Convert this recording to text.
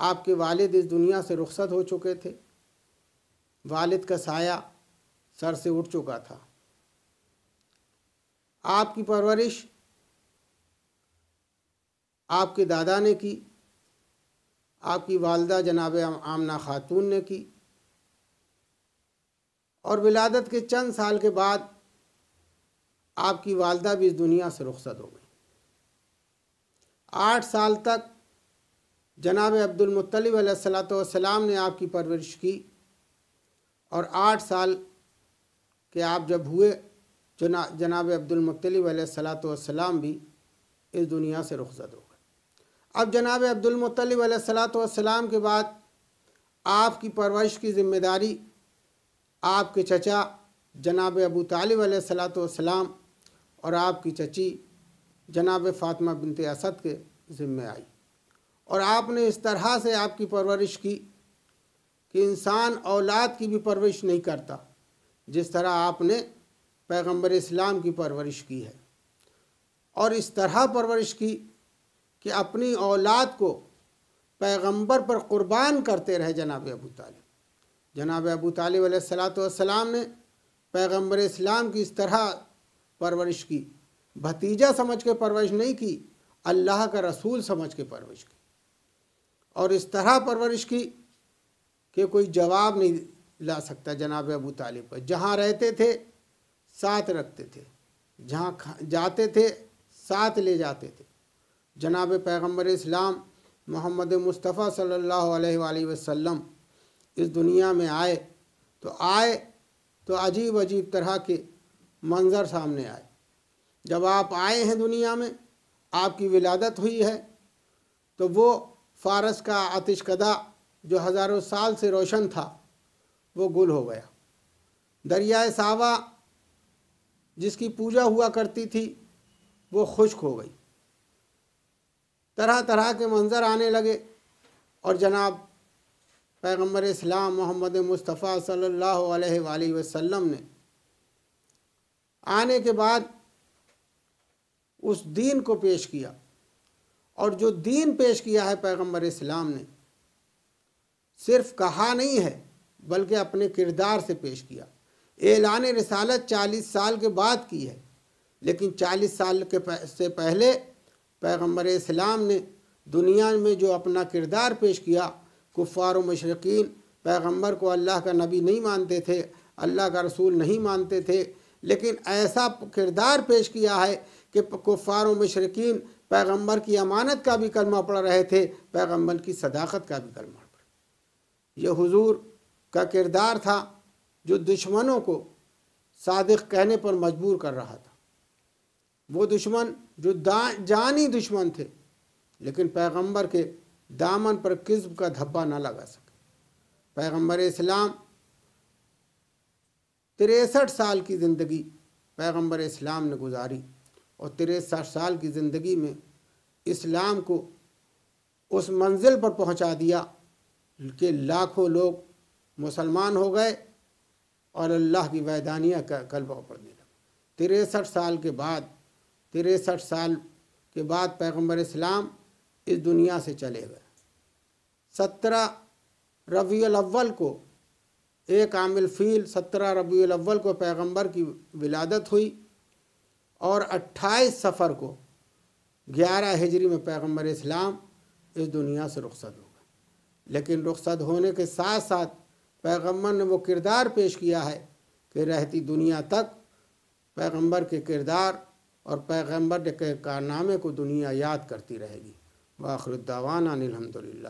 آپ کے والد اس دنیا سے رخصت ہو چکے تھے، والد کا سایہ سر سے اٹھ چکا تھا۔ آپ کی پرورش آپ کے دادا نے کی، آپ کی والدہ جناب آمنہ خاتون نے کی، اور ولادت کے چند سال کے بعد آپ کی والدہ بھی اس دنیا سے رخصت ہو گئی۔ 8 سال تک جناب عبد المطلب علیہ السلام نے آپ کی پرورش کی، اور 8 سال کے آپ جب ہوئے جناب عبد المطلب علیہ السلام بھی اس دنیا سے رخصت ہو گئے۔ اب جناب عبد المطلب علیہ السلام کے بعد آپ کی پرورش کی ذمہ داری آپ کے چچا جناب ابو طالب علیہ السلام اور آپ کی چچی جناب فاطمہ بنت اسد کے ذمہ آئی، اور آپ نے اس طرح سے آپ کی پرورش کی کہ انسان اولاد کی بھی پرورش نہیں کرتا جس طرح آپ نے پیغمبر اسلام کی پرورش کی ہے، اور اس طرح پرورش کی کہ اپنی اولاد کو پیغمبر پر قربان کرتے رہے جناب ابو طالب۔ جناب ابو طالب علیہ السلام نے پیغمبر اسلام کی اس طرح پرورش کی، بھتیجا سمجھ کے پرورش نہیں کی، اللہ کا رسول سمجھ کے پرورش کی، اور اس طرح پرورش کی کہ کوئی جواب نہیں لا سکتا جناب ابو طالب کا۔ جہاں رہتے تھے ساتھ رکھتے تھے، جہاں جاتے تھے ساتھ لے جاتے تھے۔ جناب پیغمبر اسلام محمد مصطفیٰ صلی اللہ علیہ وآلہ وسلم اس دنیا میں آئے تو عجیب عجیب طرح کے منظر سامنے آئے۔ جب آپ آئے ہیں دنیا میں، آپ کی ولادت ہوئی ہے، تو وہ فارس کا آتش کدہ جو ہزاروں سال سے روشن تھا وہ گل ہو گیا۔ دریائے ساوا جس کی پوجا ہوا کرتی تھی وہ خشک ہو گئی۔ طرح طرح کے منظر آنے لگے، اور جناب پیغمبر اسلام محمد مصطفیٰ صلی اللہ علیہ وآلہ وسلم نے آنے کے بعد اس دین کو پیش کیا، اور جو دین پیش کیا ہے پیغمبر اسلام نے صرف کہا نہیں ہے بلکہ اپنے کردار سے پیش کیا۔ اعلان رسالت 40 سال کے بعد کی ہے، لیکن 40 سال سے پہلے پیغمبر اسلام نے دنیا میں جو اپنا کردار پیش کیا، کفار و مشرقین پیغمبر کو اللہ کا نبی نہیں مانتے تھے، اللہ کا رسول نہیں مانتے تھے، لیکن ایسا کردار پیش کیا ہے کہ کفار و مشرقین پیغمبر کی امانت کا بھی کلمہ پڑھ رہے تھے، پیغمبر کی صداقت کا بھی کلمہ پڑھ۔ یہ حضور کا کردار تھا جو دشمنوں کو صادق کہنے پر مجبور کر رہا تھا۔ وہ دشمن جو جانی دشمن تھے، لیکن پیغمبر کے دامن پر کذب کا دھبا نہ لگا سکے۔ پیغمبر اسلام 63 سال کی زندگی پیغمبر اسلام نے گزاری، اور 63 سال کی زندگی میں اسلام کو اس منزل پر پہنچا دیا کہ لاکھوں لوگ مسلمان ہو گئے اور اللہ کی وحدانیہ کا کلمہ پڑھنے لگے۔ 63 سال کے بعد پیغمبر اسلام اس دنیا سے چلے گئے۔ 17 ربیع الاول کو، ایک عام الفیل 17 ربیع الاول کو پیغمبر کی ولادت ہوئی، اور 28 صفر کو 11 ہجری میں پیغمبر اسلام اس دنیا سے رخصت ہو گئے۔ لیکن رخصت ہونے کے ساتھ ساتھ پیغمبر نے وہ کردار پیش کیا ہے کہ رہتی دنیا تک پیغمبر کے کردار اور پیغمبر کے کارنامے کو دنیا یاد کرتی رہے گی۔ وآخر الدعوانا الحمدللہ۔